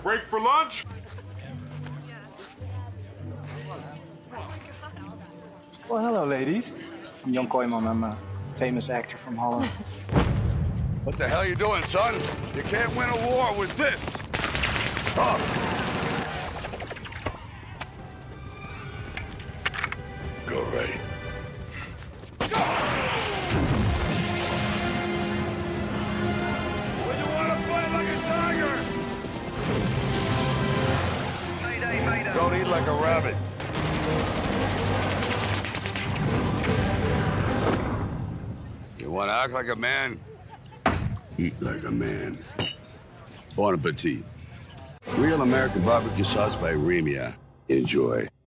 Break for lunch? Well, hello, ladies. I'm Jan Kooijman. I'm a famous actor from Holland. What the hell you doing, son? You can't win a war with this. Up. Great. When you want to fight like a tiger. Mayday, mayday. Don't eat like a rabbit. You want to act like a man? Eat like a man. Bon appetit. Real American barbecue sauce by Remia. Enjoy.